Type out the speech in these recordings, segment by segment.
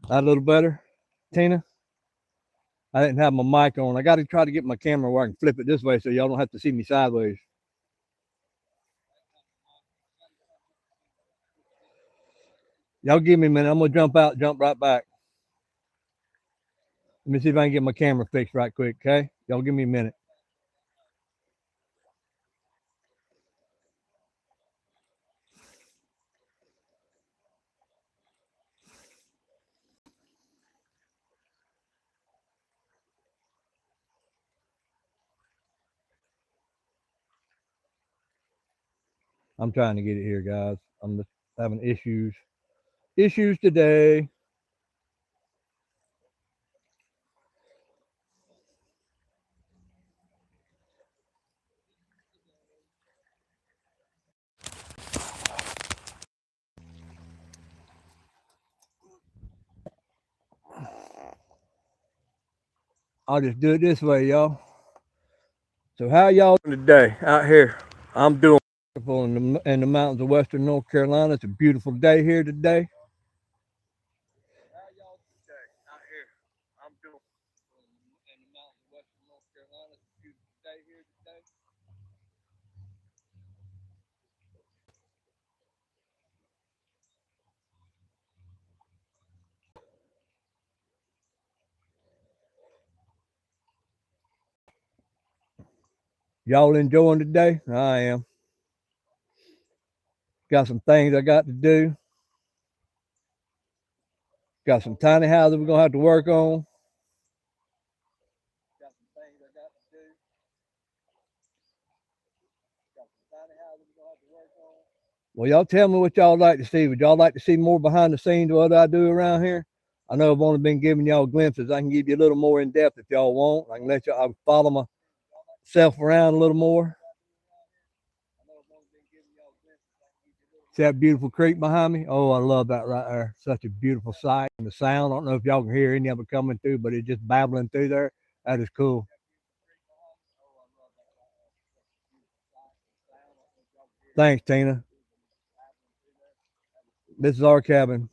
That a little better, Tina? I didn't have my mic on. I got to try to get my camera where I can flip it this way so y'all don't have to see me sideways. Y'all give me a minute. I'm gonna jump out, jump right back. Let me see if I can get my camera fixed right quick. Okay, y'all give me a minute. I'm trying to get it here, guys. I'm just having issues. Issues today. I'll just do it this way, y'all. So how y'all doing today out here? I'm doing wonderful in the mountains of western North Carolina. It's a beautiful day here today. How y'all today out here? I'm doing in the mountains of western North Carolina. It's a beautiful day here today. Y'all enjoying today? I am. Got some things I got to do. Got some tiny houses we're gonna have to work on. Got some things I got to do. Got some tiny houses we're gonna have to work on. Well, y'all tell me what y'all like to see. Would y'all like to see more behind the scenes of what I do around here? I know I've only been giving y'all glimpses. I can give you a little more in depth if y'all want. I can let y'all follow myself around a little more. See that beautiful creek behind me? Oh, I love that right there. Such a beautiful sight. And the sound, I don't know if y'all can hear any of it coming through, but it's just babbling through there. That is cool. Thanks, Tina. This is our cabin.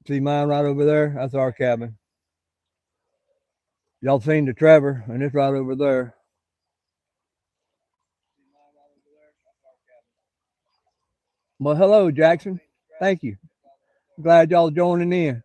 See mine right over there? That's our cabin. Y'all seen the Trevor, and it's right over there. Well, hello, Jackson. Thank you. Glad y'all joining in.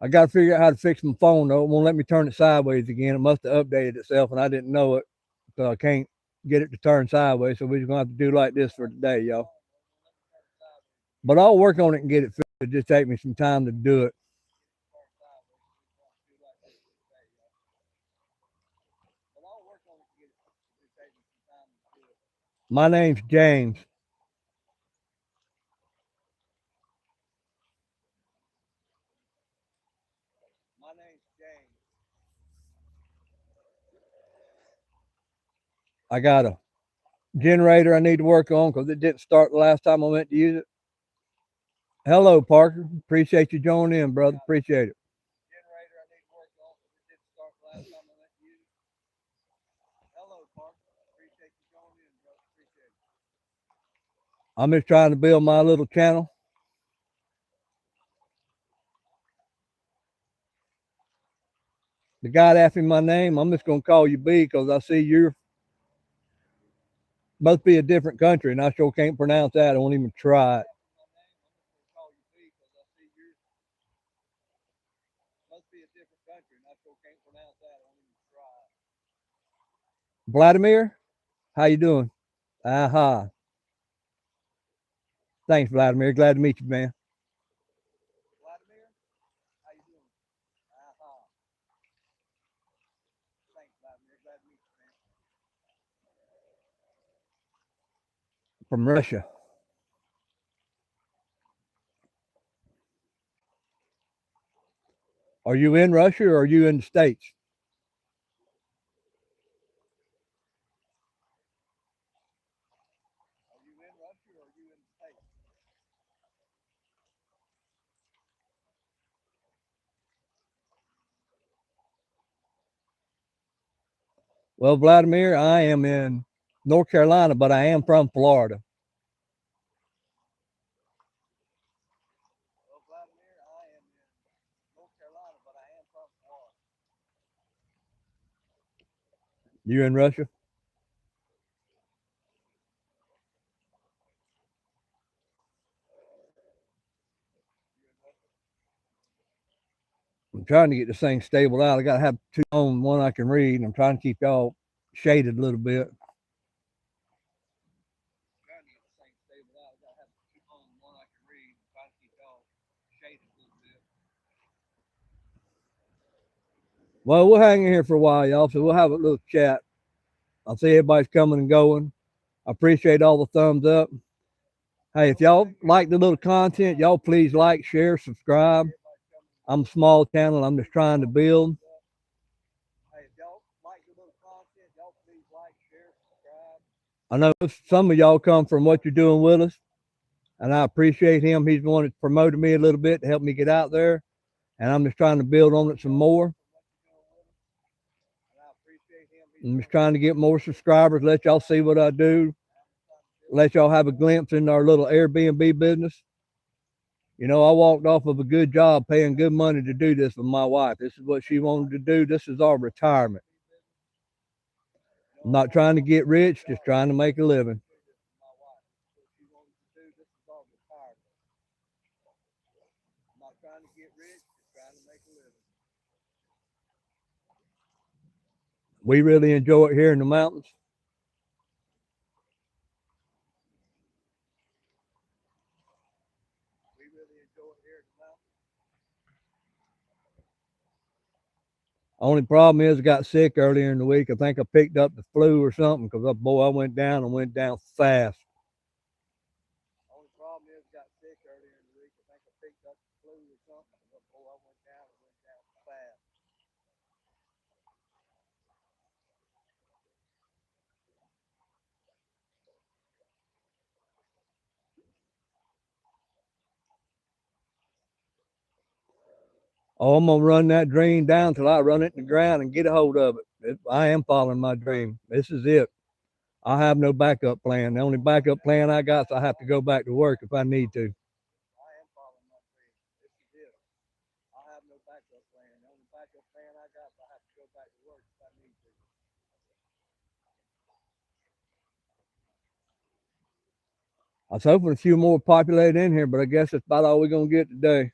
I got to figure out how to fix my phone though. It won't let me turn it sideways again. It must have updated itself, and I didn't know it, so I can't get it to turn sideways. So we're just gonna have to do like this for today, y'all. But I'll work on it and get it fixed. It just take me some time to do it. My name's James. I got a generator I need to work on because it didn't start the last time I went to use it. Hello, Parker. Appreciate you joining in, brother. Appreciate it. I'm just trying to build my little channel. The guy asked me my name. I'm just gonna call you B because I see you're must be a different country, and I sure can't pronounce that. I won't even try it. Vladimir, how you doing? Aha. Thanks, Vladimir. Glad to meet you, man. From Russia. Are you in Russia or are you in the States? Well, Vladimir, I am in North Carolina, but I am from Florida. Well, Vladimir, I am in North Carolina, but I am from Florida. You in Russia? I'm trying to get this thing stable out. I got to have two on, one I can read. I'm trying to keep y'all shaded a little bit. Well, we'll hang in here for a while, y'all. So we'll have a little chat. I'll see everybody's coming and going. I appreciate all the thumbs up. Hey, if y'all like the little content, y'all please like, share, subscribe. I'm a small channel. I'm just trying to build. Hey, if y'all like the little content, y'all please like, share, subscribe. I know some of y'all come from what you're doing with us, and I appreciate him. He's the one that promoted me a little bit to help me get out there, and I'm just trying to build on it some more. I'm just trying to get more subscribers, let y'all see what I do, let y'all have a glimpse into our little Airbnb business. You know, I walked off of a good job paying good money to do this with my wife. This is what she wanted to do. This is our retirement. I'm not trying to get rich, just trying to make a living. We really enjoy it here in the mountains. Only problem is I got sick earlier in the week. I think I picked up the flu or something because, boy, I went down and went down fast. Only problem is I got sick earlier in the week. I think I picked up the flu or something because, boy, I went down and went down fast. Oh, I'm gonna run that dream down till I run it in the ground and get a hold of it. I am following my dream. This is it. I have no backup plan. The only backup plan I got is I have to go back to work if I need to. I am following my dream. This is it. I have no backup plan. The only backup plan I got is I have to go back to work if I need to. I was hoping a few more populate in here, but I guess that's about all we're gonna get today.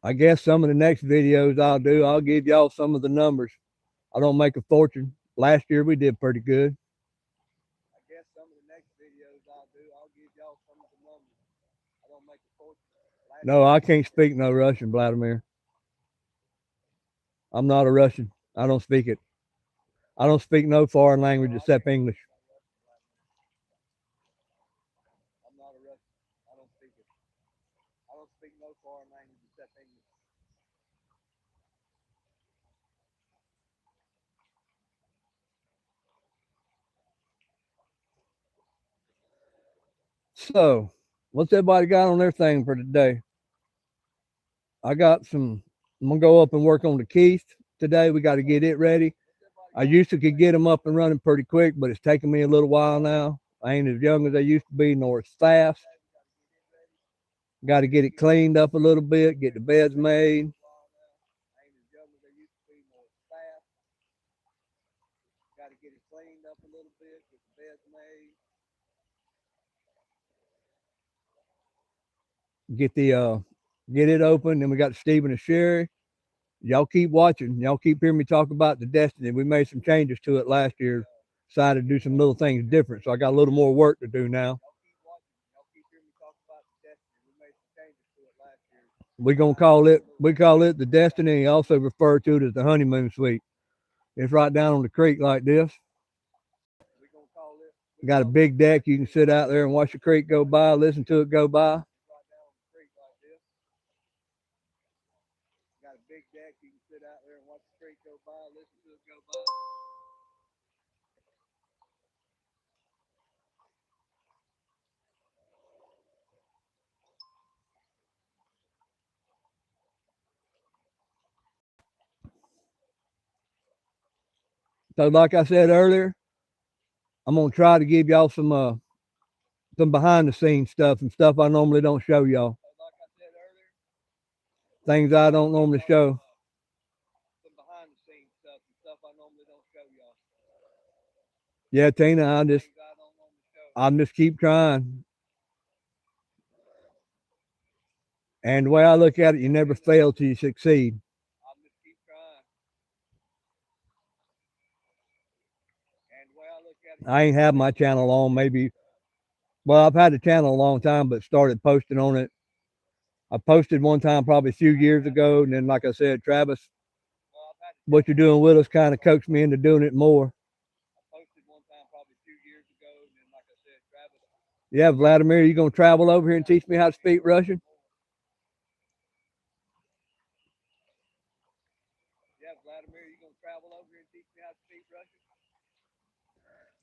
I guess some of the next videos I'll give y'all some of the numbers. I don't make a fortune. Last year we did pretty good. I guess some of the next videos I'll give y'all some of the numbers. I don't make a fortune. No, I can't speak no Russian, Vladimir. I'm not a Russian. I don't speak it. I don't speak no foreign language except English. I'm not a Russian. I don't speak it. I don't speak no foreign language except English. So, what's everybody got on their thing for today? I got some. I'm gonna go up and work on the keys today. We got to get it ready. I used to could get them up and running pretty quick, but it's taking me a little while now. I ain't as young as I used to be, nor as fast. Got to get it cleaned up a little bit, get the beds made. Got to get it cleaned up a little bit, get the beds made. Get it open. Then we got Stephen and Sherry. Y'all keep watching. Y'all keep hearing me talk about the Destiny. We made some changes to it last year. Decided to do some little things different. So I got a little more work to do now. We call it the Destiny. And also refer to it as the honeymoon suite. It's right down on the creek like this. Got a big deck. You can sit out there and watch the creek go by, listen to it go by. Got a big deck. You can sit out there and watch the creek go by, listen to it go by. So like I said earlier, I'm gonna try to give y'all some behind the scenes stuff and stuff I normally don't show y'all. Things I don't normally show. Yeah, Tina, I'm just keep trying. And the way I look at it, you never fail till you succeed. I ain't had my channel on maybe, well, I've had the channel a long time, but started posting on it. I posted one time probably a few years ago. And then, like I said, Travis, what you're doing with us kind of coaxed me into doing it more. Yeah, Vladimir, you going to travel over here and teach me how to speak Russian?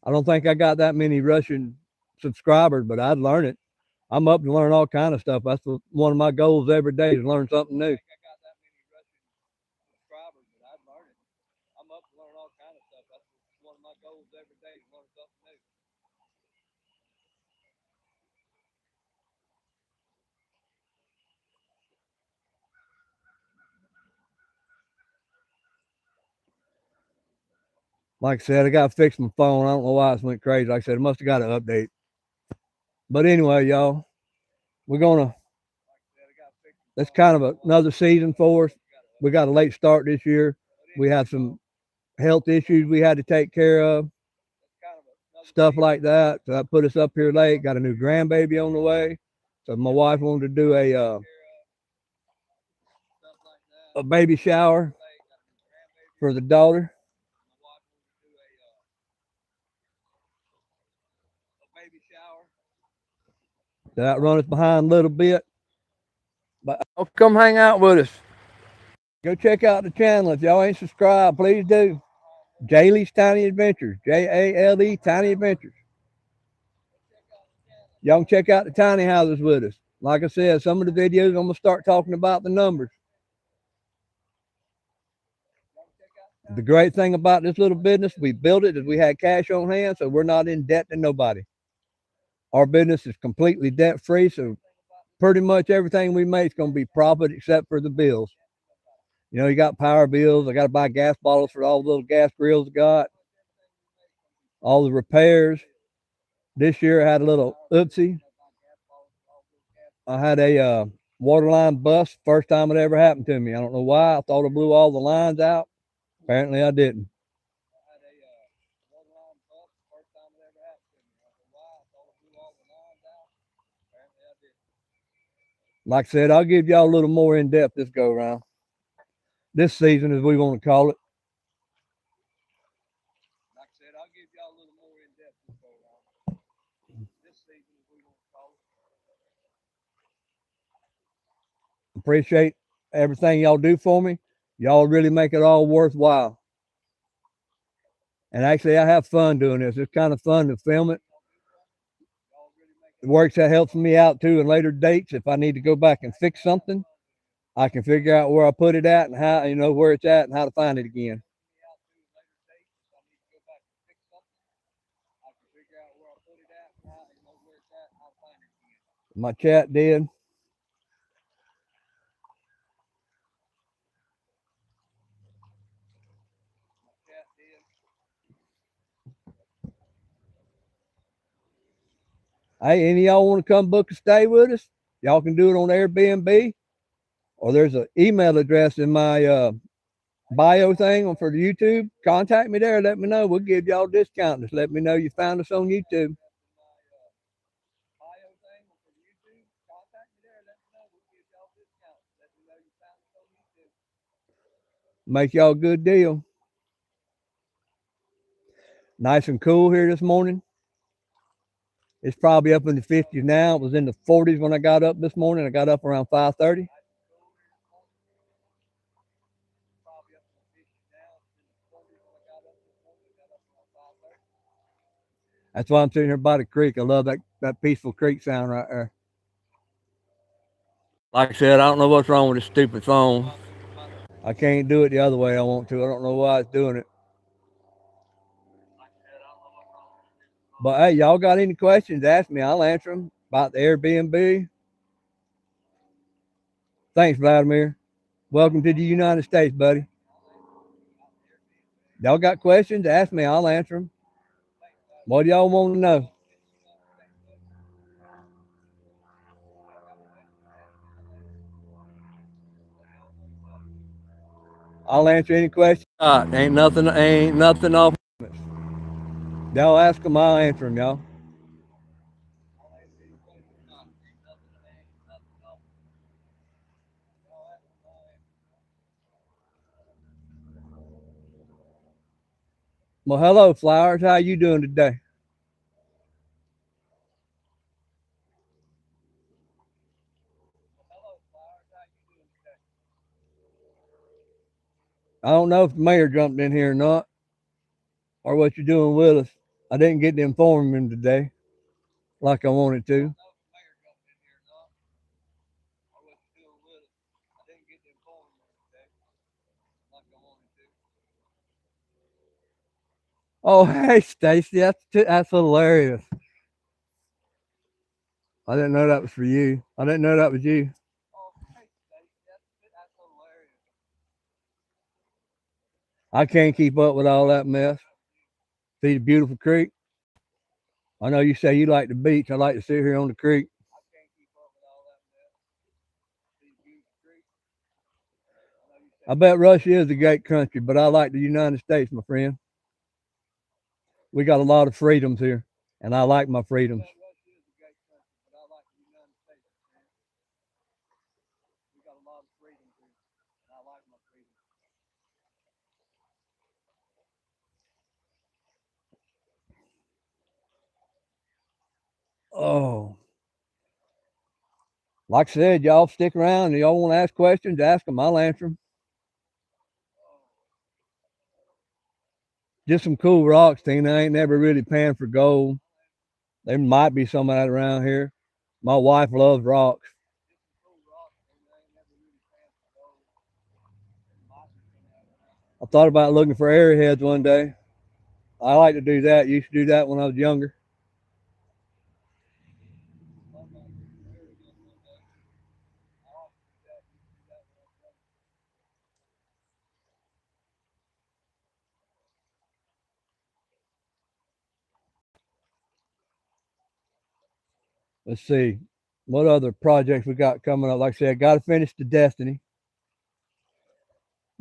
I don't think I got that many Russian subscribers, but I'd learn it. I'm up to learn all kind of stuff. That's one of my goals every day is learn something new. Like I said, I got to fix my phone. I don't know why it went crazy. Like I said, it must have got an update. But anyway, y'all, we're gonna. That's kind of another season for us. We got a late start this year. We had some health issues we had to take care of, stuff like that. So that put us up here late. Got a new grandbaby on the way. So my wife wanted to do a baby shower for the daughter. So that run us behind a little bit. But I'll come hang out with us. Go check out the channel. If y'all ain't subscribed, please do. JALE Tiny Adventures. JALE Tiny Adventures. Y'all can check out the tiny houses with us. Like I said, some of the videos I'm going to start talking about the numbers. The great thing about this little business, we built it as we had cash on hand, so we're not in debt to nobody. Our business is completely debt free, so pretty much everything we make is going to be profit except for the bills. You know, you got power bills. I got to buy gas bottles for all the little gas grills I got. All the repairs. This year I had a little oopsie. I had a water line bust. First time it ever happened to me. I don't know why. I thought I blew all the lines out. Apparently I didn't. Like I said, I'll give y'all a little more in depth this go around. This season, as we want to call it. Appreciate everything y'all do for me. Y'all really make it all worthwhile. And actually, I have fun doing this. It's kind of fun to film it. It works. That helps me out too in later dates. If I need to go back and fix something, I can figure out where I put it at and how, you know, where it's at and how to find it again. My chat did. Hey, any of y'all want to come book a stay with us? Y'all can do it on Airbnb, or there's an email address in my bio thing for the YouTube. Contact me there. Let me know. We'll give y'all a discount. Just let me know you found us on YouTube. Make y'all a good deal. Nice and cool here this morning. It's probably up in the 50s now. It was in the 40s when I got up this morning. I got up around 5:30. That's why I'm sitting here by the creek. I love that peaceful creek sound right there. Like I said, I don't know what's wrong with this stupid phone. I can't do it the other way I want to. I don't know why it's doing it. But hey, y'all got any questions, ask me. I'll answer them about the Airbnb. Thanks, Vladimir. Welcome to the United States, buddy. Y'all got questions, ask me. I'll answer them. What do y'all want to know? I'll answer any question. Ain't nothing off limits. Y'all ask them, I'll answer them, y'all. Well, hello, Flowers. How you doing today? I don't know if the mayor jumped in here or not, or what you're doing with us. I didn't get to inform him today like I wanted to. Oh, hey, Stacy, that's hilarious. I didn't know that was for you. I didn't know that was you. I can't keep up with all that mess. See the beautiful creek. I know you say you like the beach. I like to sit here on the creek. I bet Russia is a great country, but I like the United States, my friend. We got a lot of freedoms here, and I like my freedoms. Oh, like I said, y'all stick around and y'all want to ask questions, ask them. I'll answer them. Just some cool rocks, Tina. I ain't never really panned for gold. There might be some of that around here. My wife loves rocks. I thought about looking for arrowheads one day. I like to do that. Used to do that when I was younger. Let's see. What other projects we got coming up? Like I said, got to finish the Destiny.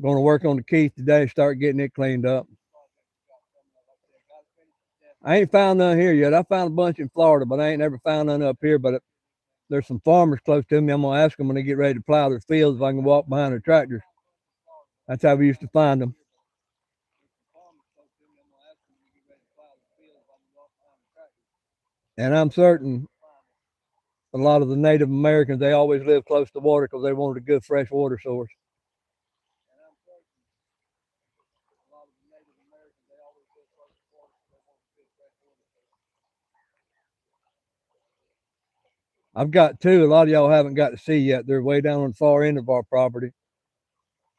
Going to work on the Keith today, start getting it cleaned up. I ain't found none here yet. I found a bunch in Florida, but I ain't never found none up here. But there's some farmers close to me. I'm going to ask them when they get ready to plow their fields if I can walk behind their tractors. That's how we used to find them. And I'm certain a lot of the Native Americans, they always lived close to water because they wanted a good fresh water source. I've got two. A lot of y'all haven't got to see yet. They're way down on the far end of our property.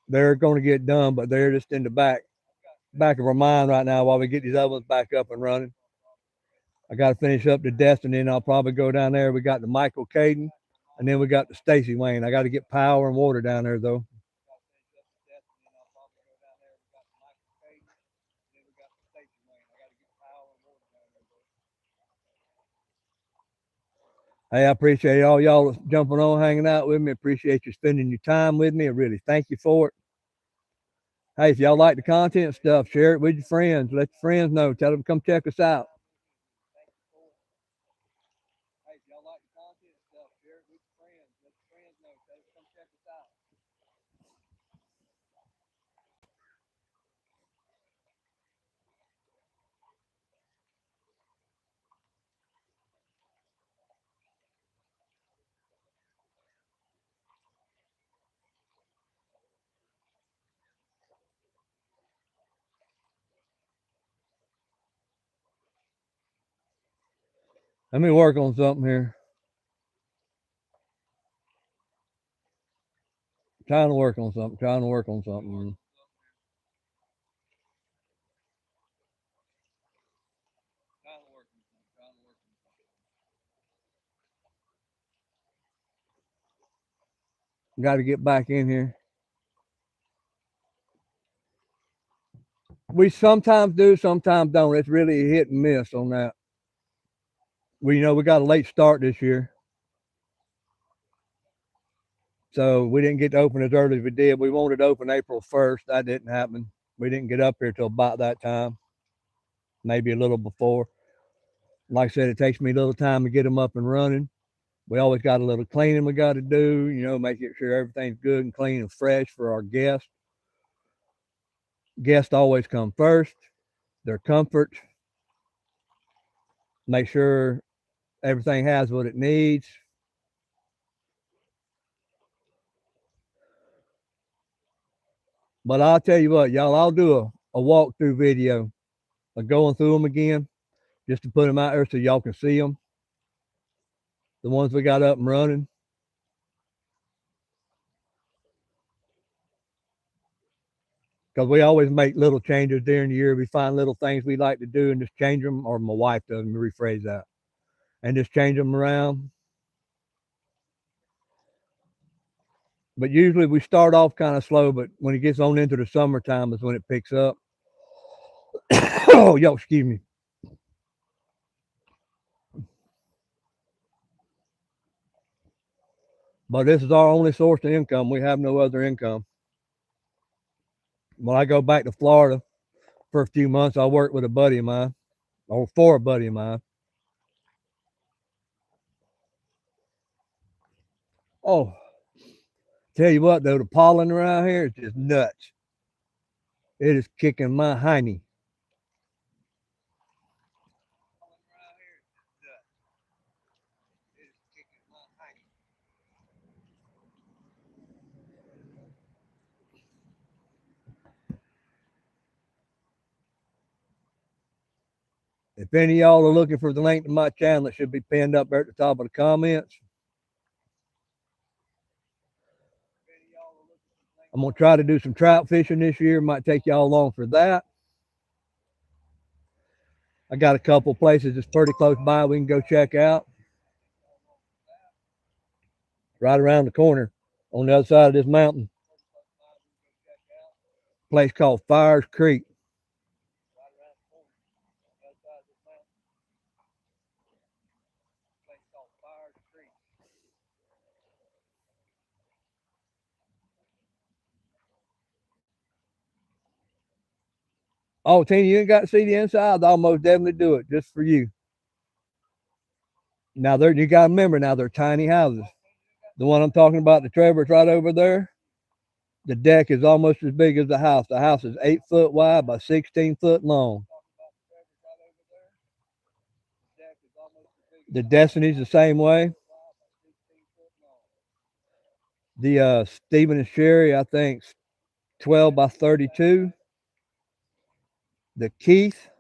They're going to get done, but they're just in the back of our mind right now while we get these other ones back up and running. I got to finish up the Destiny, and I'll probably go down there. We got the Michael Caden, and then we got the Stacy Wayne. I got to get power and water down there, though. Hey, I appreciate all y'all jumping on, hanging out with me. Appreciate you spending your time with me. I really thank you for it. Hey, if y'all like the content stuff, share it with your friends. Let your friends know. Tell them to come check us out. Let me work on something here. Trying to work on something. Trying to work on something. Got to get back in here. We sometimes do, sometimes don't. It's really a hit and miss on that. We got a late start this year, so we didn't get to open as early as we did. We wanted to open April 1st. That didn't happen. We didn't get up here till about that time, maybe a little before. Like I said, it takes me a little time to get them up and running. We always got a little cleaning we got to do, making sure everything's good and clean and fresh for our guests. Guests always come first. Their comfort. Make sure everything has what it needs. But I'll tell you what, y'all, I'll do a walkthrough video of going through them again, just to put them out there so y'all can see them. The ones we got up and running. Because we always make little changes during the year. We find little things we like to do and just change them, or my wife does, me rephrase that, and just change them around. But usually we start off kind of slow, but when it gets on into the summertime is when it picks up. Oh, yo, excuse me. But this is our only source of income. We have no other income. When I go back to Florida for a few months, I work with a buddy of mine, or for a buddy of mine. Oh, tell you what, though, the pollen around here is just nuts. It is kicking my hiney. If any of y'all are looking for the link to my channel, it should be pinned up there at the top of the comments. I'm going to try to do some trout fishing this year. Might take y'all along for that. I got a couple places that's pretty close by we can go check out. Right around the corner on the other side of this mountain. A place called Fires Creek. Oh, Tina, you ain't got to see the inside. I'll most definitely do it just for you. Now, you got to remember, now they're tiny houses. The one I'm talking about, the Trevor's right over there. The deck is almost as big as the house. The house is 8 foot wide by 16 foot long. The Destiny's the same way. The Stephen and Sherry, I think, 12 by 32. The Keith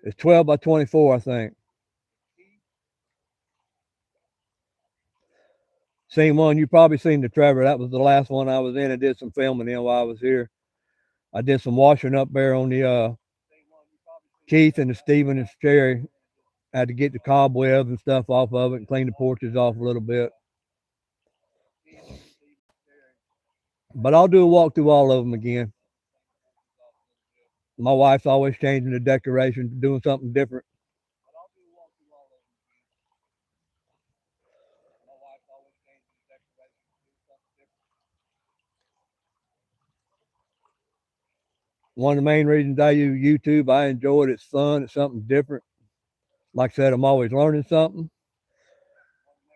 is 12 by 24, I think. Same one, you probably seen the Trevor. That was the last one I was in. I did some filming in while I was here. I did some washing up there on the Keith and the Stephen and Sherry. I had to get the cobwebs and stuff off of it and clean the porches off a little bit. But I'll do a walk through all of them again. My wife's always changing the decorations, doing something different. One of the main reasons I use YouTube, I enjoy it. It's fun. It's something different. Like I said, I'm always learning something.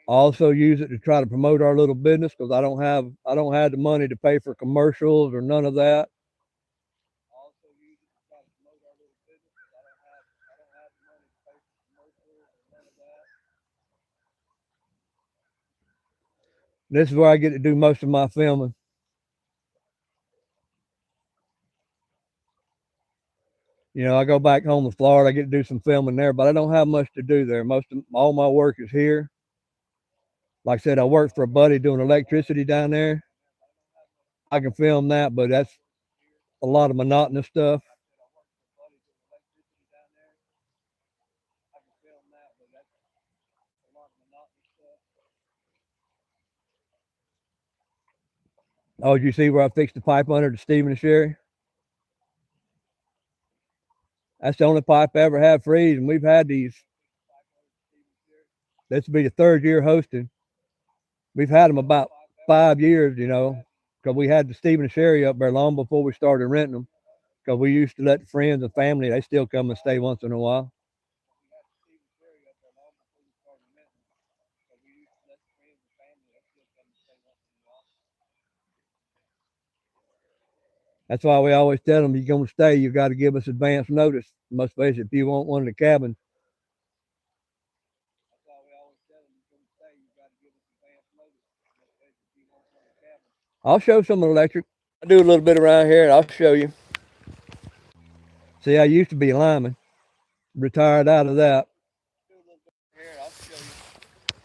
I also use it to try to promote our little business because I don't have the money to pay for commercials or none of that. This is where I get to do most of my filming. I go back home to Florida. I get to do some filming there, but I don't have much to do there. All my work is here. Like I said, I work for a buddy doing electricity down there. I can film that, but that's a lot of monotonous stuff. Oh, did you see where I fixed the pipe under the Stephen and Sherry? That's the only pipe I ever had freeze, and we've had these. This will be the third year hosting. We've had them about 5 years, because we had the Stephen and Sherry up there long before we started renting them. Because we used to let the friends and family, they still come and stay once in a while. That's why we always tell them, you're going to stay, you got to give us advance notice. Most especially if you want one of the cabins. I'll show some electric. I do a little bit around here, and I'll show you. See, I used to be a lineman, retired out of that.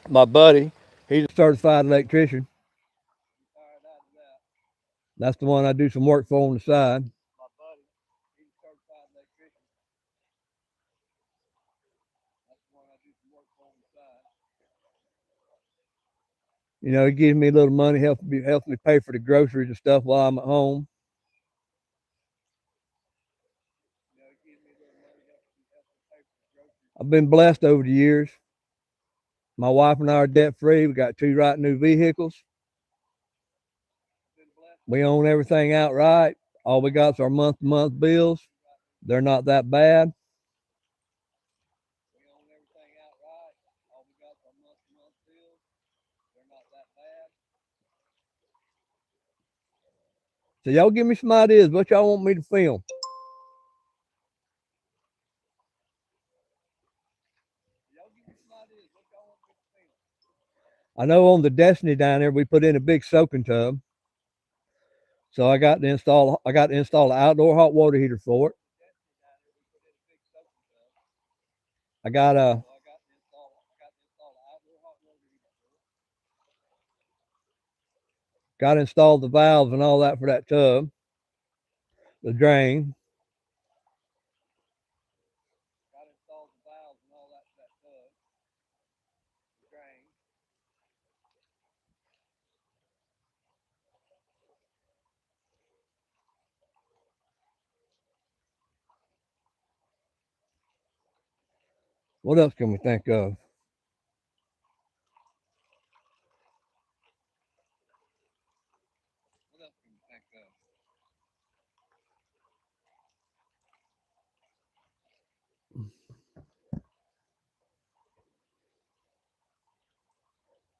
My buddy, he's a certified electrician. That's the one I do some work for on the side. It gives me a little money, helps me pay for the groceries and stuff while I'm at home. I've been blessed over the years. My wife and I are debt free. We got 2 right new vehicles. We own everything outright. All we got is our month to month bills. They're not that bad. So y'all give me some ideas. What y'all want me to film? I know on the Destiny down there we put in a big soaking tub. So I got to install an outdoor hot water heater for it. I got to install the valves and all that for that tub. The drain. What else can we think of?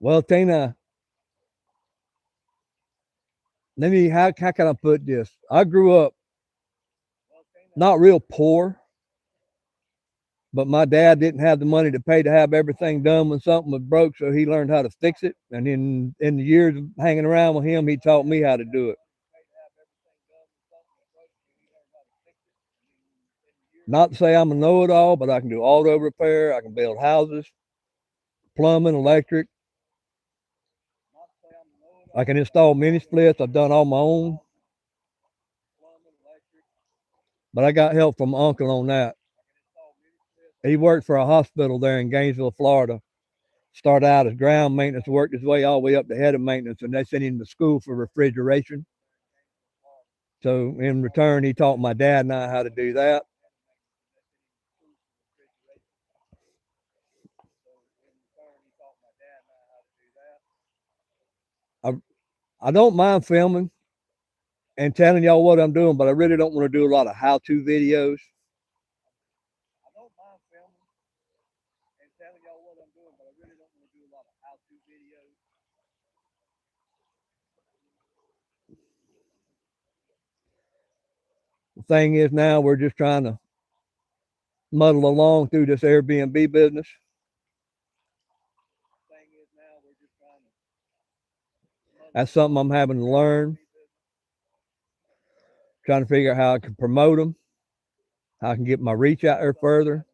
Well, Tina, how can I put this? I grew up not real poor, but my dad didn't have the money to pay to have everything done when something was broke, so he learned how to fix it. And in the years of hanging around with him, he taught me how to do it. Not to say I'm a know-it-all, but I can do auto repair. I can build houses, plumbing, electric. I can install mini splits. I've done all my own. But I got help from my uncle on that. He worked for a hospital there in Gainesville, Florida. Started out as ground maintenance, worked his way all the way up to head of maintenance, and they sent him to school for refrigeration. So in return, he taught my dad and I how to do that. I don't mind filming and telling y'all what I'm doing, but I really don't want to do a lot of how-to videos. The thing is now we're just trying to muddle along through this Airbnb business. That's something I'm having to learn. Trying to figure out how I can promote them, how I can get my reach out there further.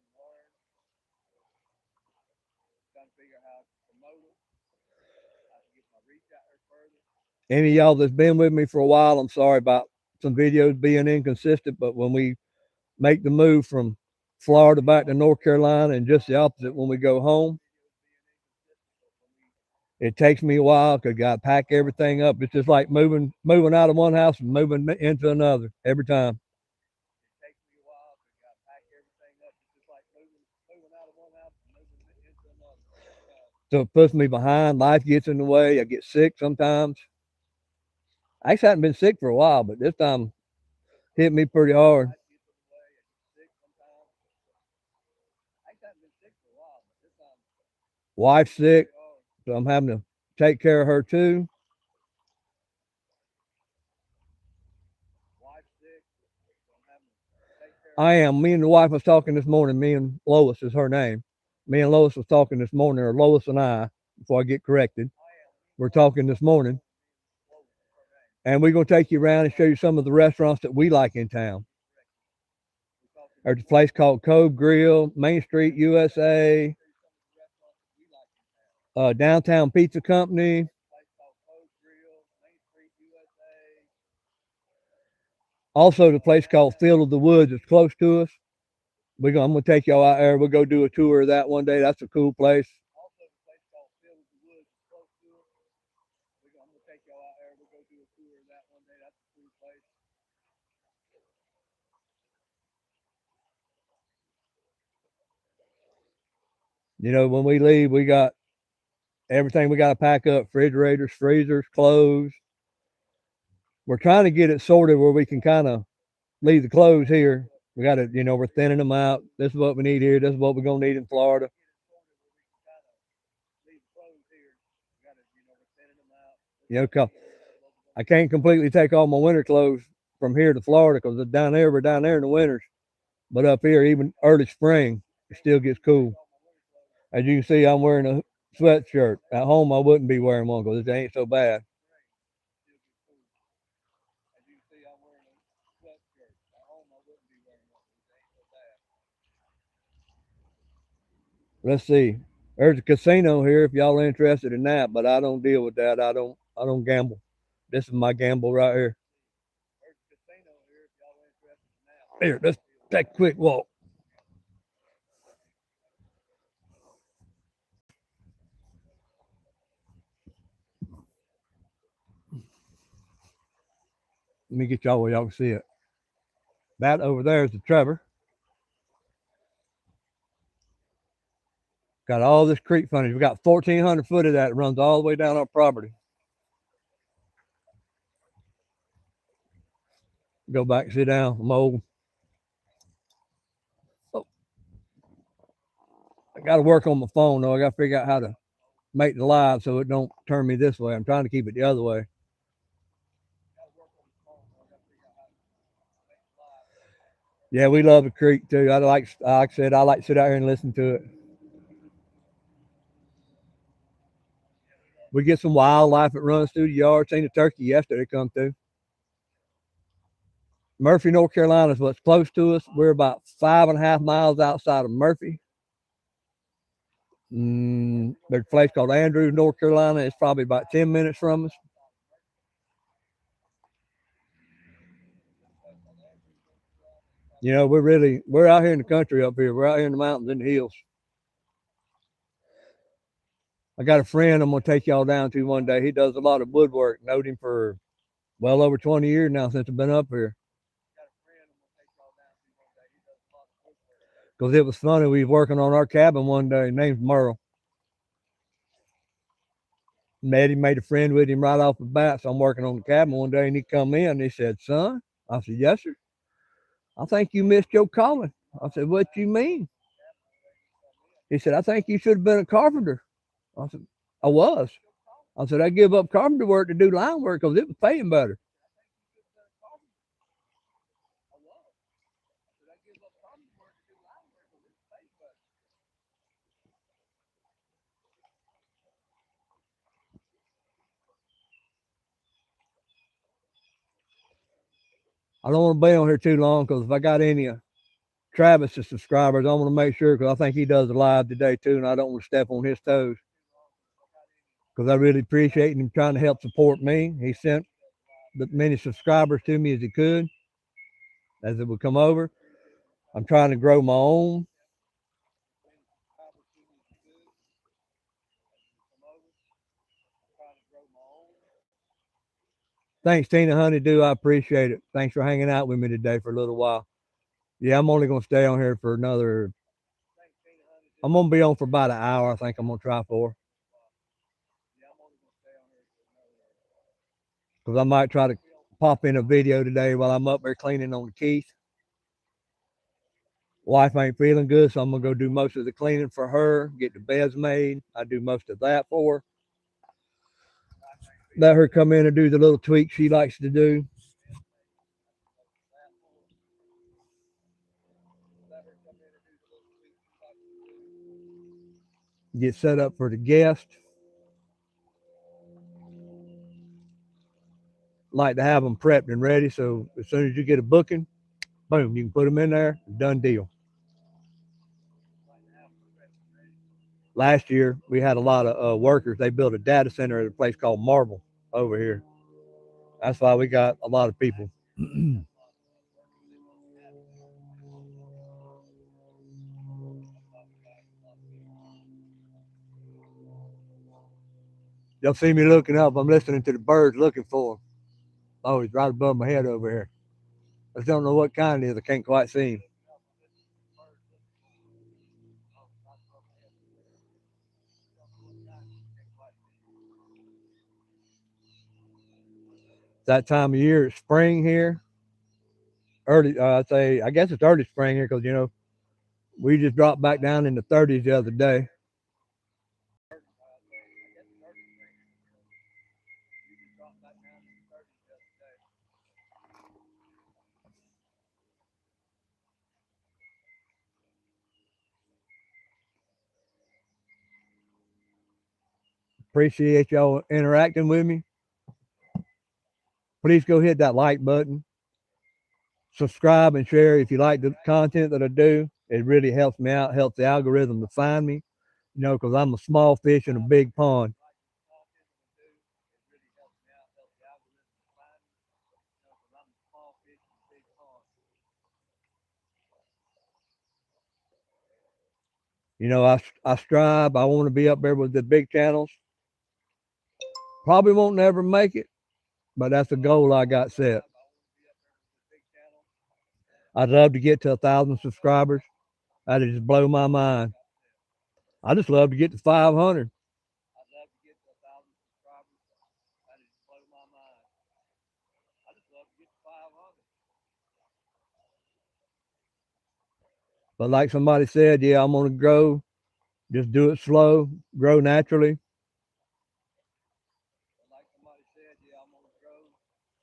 Any of y'all that's been with me for a while, I'm sorry about some videos being inconsistent, but when we make the move from Florida back to North Carolina and just the opposite when we go home, It takes me a while because I got to pack everything up. It's just like moving out of one house and moving into another every time. So it puts me behind. Life gets in the way. I get sick sometimes. I actually hadn't been sick for a while, but this time hit me pretty hard. Wife's sick, so I'm having to take care of her too. I am. Me and the wife was talking this morning. Me and Lois is her name. Me and Lois was talking this morning, or Lois and I, before I get corrected. We're talking this morning, and we're gonna take you around and show you some of the restaurants that we like in town. There's a place called Cove Grill, Main Street, USA, Downtown Pizza Company. Also, the place called Field of the Woods is close to us. I'm gonna take y'all out there. We'll go do a tour of that one day. That's a cool place. You know, when we leave, we got everything we got to pack up: refrigerators, freezers, clothes. We're trying to get it sorted where we can kind of leave the clothes here. We got to, we're thinning them out. This is what we need here. This is what we're gonna need in Florida. You know, 'cause I can't completely take all my winter clothes from here to Florida because we're down there in the winters. But up here, even early spring, it still gets cool. As you can see, I'm wearing a sweatshirt. At home, I wouldn't be wearing one because it ain't so bad. Let's see. There's a casino here if y'all are interested in that, but I don't deal with that. I don't gamble. This is my gamble right here. Here, let's take a quick walk. Let me get y'all where y'all can see it. That over there is the Trevor. Got all this creek frontage. We got 1,400 foot of that runs all the way down our property. Go back and sit down. I'm old. Oh, I got to work on my phone though. I got to figure out how to make the live so it don't turn me this way. I'm trying to keep it the other way. Yeah, we love the creek too. Like I said, I like to sit out here and listen to it. We get some wildlife that runs through the yard. Seen a turkey yesterday come through. Murphy, North Carolina is what's close to us. We're about 5.5 miles outside of Murphy. There's a place called Andrews, North Carolina. It's probably about 10 minutes from us. You know, we're out here in the country up here. We're out here in the mountains and the hills. I got a friend I'm gonna take y'all down to one day. He does a lot of woodwork. Known him for well over 20 years now since I've been up here. Because it was funny. We was working on our cabin one day. His name's Merle. Met him, made a friend with him right off the bat. So I'm working on the cabin one day, and he come in and he said, "Son," I said, "Yes, sir. I think you missed your calling." I said, "What you mean?" He said, "I think you should have been a carpenter." I said, "I was." I said, "I give up carpenter work to do line work because it was paying better." I don't want to be on here too long because if I got any Travis's subscribers, I want to make sure because I think he does a live today too, and I don't want to step on his toes because I really appreciate him trying to help support me. He sent as many subscribers to me as he could as it would come over. I'm trying to grow my own. Thanks, Tina Honeydew. I appreciate it. Thanks for hanging out with me today for a little while. Yeah, I'm only going to stay on here for another. I'm going to be on for about an hour. I think I'm going to try for. Because I might try to pop in a video today while I'm up there cleaning on the Keith. Wife ain't feeling good, so I'm going to go do most of the cleaning for her, get the beds made. I do most of that for her. Let her come in and do the little tweaks she likes to do. Get set up for the guest. Like to have them prepped and ready, so as soon as you get a booking, boom, you can put them in there. Done deal. Last year, we had a lot of workers. They built a data center at a place called Marble over here. That's why we got a lot of people. You'll see me looking up. I'm listening to the birds looking for them. Oh, he's right above my head over here. I just don't know what kind it is. I can't quite see him. That time of year, it's spring here. Early, I'd say, I guess it's early spring here because, we just dropped back down in the 30s the other day. Appreciate y'all interacting with me. Please go hit that like button. Subscribe and share if you like the content that I do. It really helps me out, helps the algorithm to find me, because I'm a small fish in a big pond. I strive. I want to be up there with the big channels. Probably won't never make it, but that's a goal I got set. I'd love to get to 1,000 subscribers. That'd just blow my mind. I just love to get to 500. But like somebody said, yeah, I'm gonna grow. Just do it slow, grow naturally.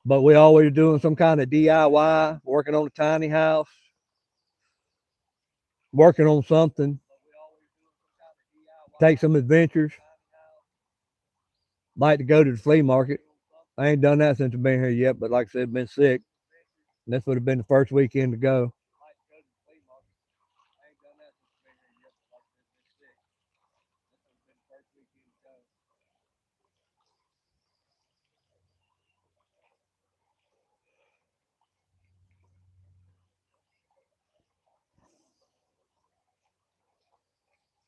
But we always doing some kind of DIY, working on a tiny house, working on something, take some adventures. Like to go to the flea market. I ain't done that since I've been here yet, but like I said, been sick. And this would have been the first weekend to go.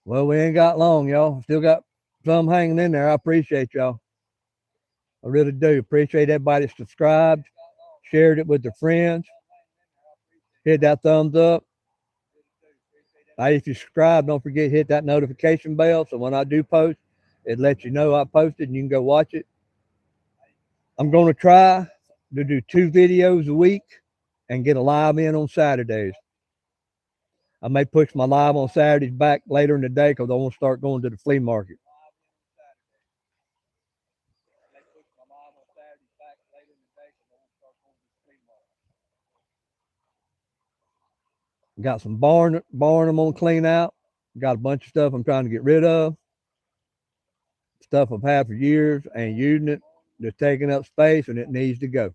Well, we ain't got long, y'all. Still got some hanging in there. I appreciate y'all. I really do. Appreciate everybody that subscribed, shared it with their friends, hit that thumbs up. Hey, if you subscribe, don't forget to hit that notification bell. So when I do post, it lets you know I posted and you can go watch it. I'm going to try to do 2 videos a week and get a live in on Saturdays. I may push my live on Saturdays back later in the day because I want to start going to the flea market. Got some barn I'm gonna clean out. Got a bunch of stuff I'm trying to get rid of. Stuff I've had for years, ain't using it. Just taking up space and it needs to go.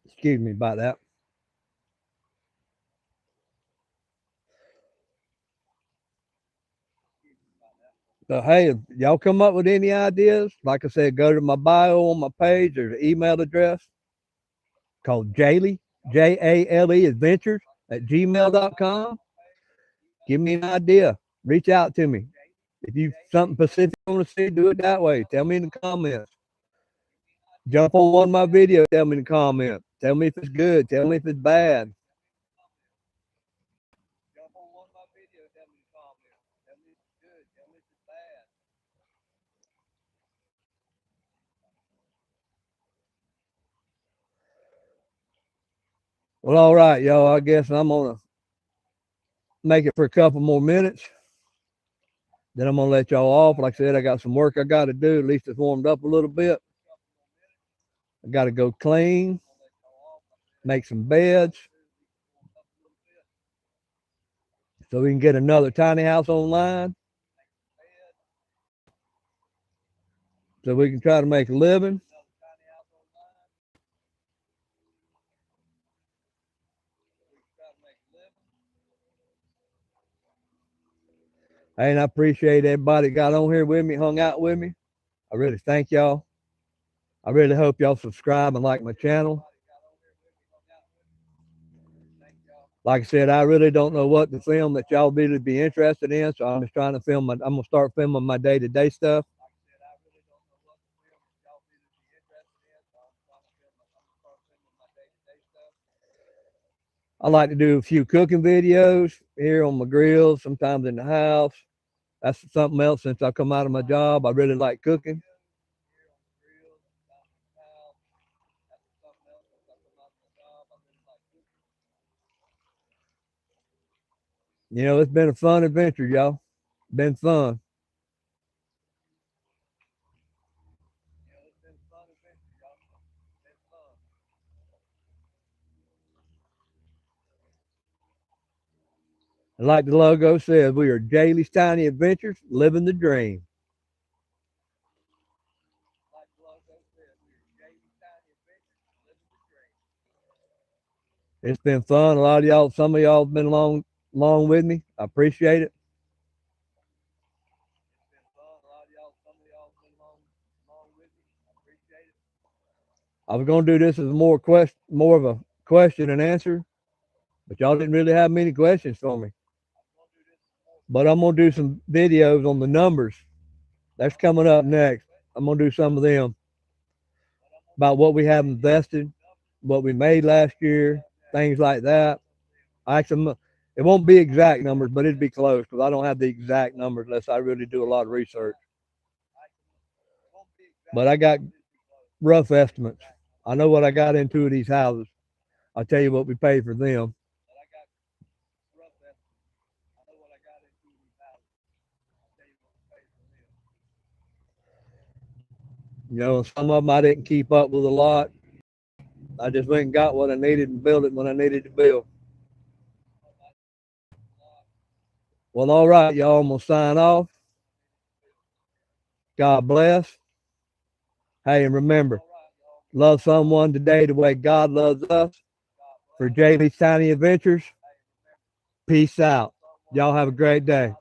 Excuse me about that. So, hey, if y'all come up with any ideas, like I said, go to my bio on my page. There's an email address called JALE, JALE Adventures at gmail.com. Give me an idea. Reach out to me. If you something specific you want to see, do it that way. Tell me in the comments. Jump on one of my videos. Tell me in the comments. Tell me if it's good. Tell me if it's bad. Well, all right, y'all. I guess I'm gonna make it for a couple more minutes. Then I'm gonna let y'all off. Like I said, I got some work I got to do. At least it's warmed up a little bit. I got to go clean, make some beds, so we can get another tiny house online, so we can try to make a living. And I appreciate everybody that got on here with me, hung out with me. I really thank y'all. I really hope y'all subscribe and like my channel. Like I said, I really don't know what to film that y'all really be interested in, so I'm just trying to film. I'm gonna start filming my day-to-day stuff. I like to do a few cooking videos here on my grill, sometimes in the house. That's something else since I come out of my job. I really like cooking. You know, it's been a fun adventure, y'all. Been fun. And like the logo says, we are JALE Tiny Adventures, living the dream. It's been fun. A lot of y'all, some of y'all have been along with me. I appreciate it. I was gonna do this as more of a question and answer, but y'all didn't really have many questions for me. But I'm gonna do some videos on the numbers. That's coming up next. I'm gonna do some of them about what we have invested, what we made last year, things like that. Actually, it won't be exact numbers, but it'd be close because I don't have the exact numbers unless I really do a lot of research. But I got rough estimates. I know what I got into these houses. I'll tell you what we paid for them. You know, some of them I didn't keep up with a lot. I just went and got what I needed and built it when I needed to build. Well, all right, y'all. I'm gonna sign off. God bless. Hey, and remember, love someone today the way God loves us. For JALE's Tiny Adventures, peace out. Y'all have a great day.